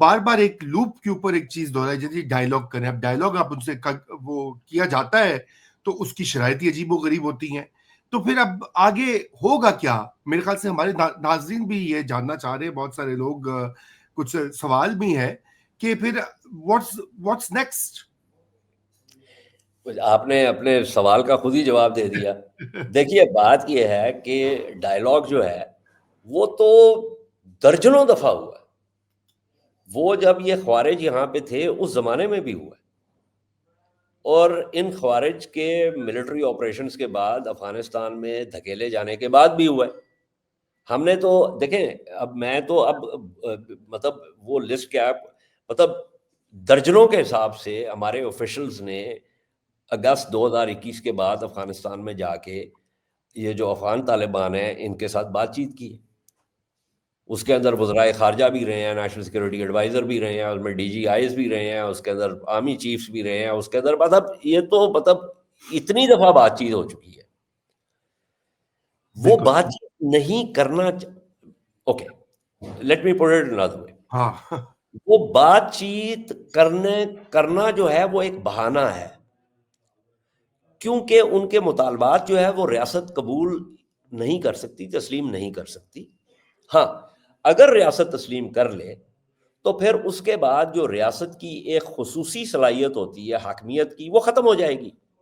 بار بار ایک لوپ کے اوپر ایک چیز دہرائی جاتی ہے، ڈائیلاگ کریں. اب ڈائیلاگ آپ ان سے وہ کیا جاتا ہے تو اس کی شرائطی عجیب و غریب ہوتی ہیں. تو پھر اب آگے ہوگا کیا؟ میرے خیال سے ہمارے ناظرین بھی یہ جاننا چاہ رہے ہیں، بہت سارے لوگ، کچھ سوال بھی ہے کہ پھر واٹس نیکسٹ. آپ نے اپنے سوال کا خود ہی جواب دے دیا. دیکھیے بات یہ ہے کہ ڈائیلاگ جو ہے وہ تو درجنوں دفعہ ہوا ہے. وہ جب یہ خوارج یہاں پہ تھے اس زمانے میں بھی ہوا ہے، اور ان خوارج کے ملٹری آپریشنز کے بعد افغانستان میں دھکیلے جانے کے بعد بھی ہوا ہے. ہم نے تو دیکھیں، اب میں تو اب مطلب وہ لسٹ کیا، مطلب درجنوں کے حساب سے ہمارے آفیشلز نے اگست 2021 کے بعد افغانستان میں جا کے یہ جو افغان طالبان ہیں ان کے ساتھ بات چیت کی. اس کے اندر وزرائے خارجہ بھی رہے ہیں، نیشنل سیکورٹی ایڈوائزر بھی رہے ہیں، اس میں ڈی جی آئیز بھی رہے ہیں، اس کے اندر آرمی چیفز بھی رہے ہیں، اس کے اندر مطلب یہ تو مطلب اتنی دفعہ بات چیت ہو چکی ہے. وہ بات چیت نہیں کرنا okay let me put it another way. ہاں، وہ بات چیت کرنا جو ہے وہ ایک بہانہ ہے، کیونکہ ان کے مطالبات جو ہے وہ ریاست قبول نہیں کر سکتی، تسلیم نہیں کر سکتی. ہاں اگر ریاست تسلیم کر لے تو پھر اس کے بعد جو ریاست کی ایک خصوصی صلاحیت ہوتی ہے حاکمیت کی وہ ختم ہو جائے گی.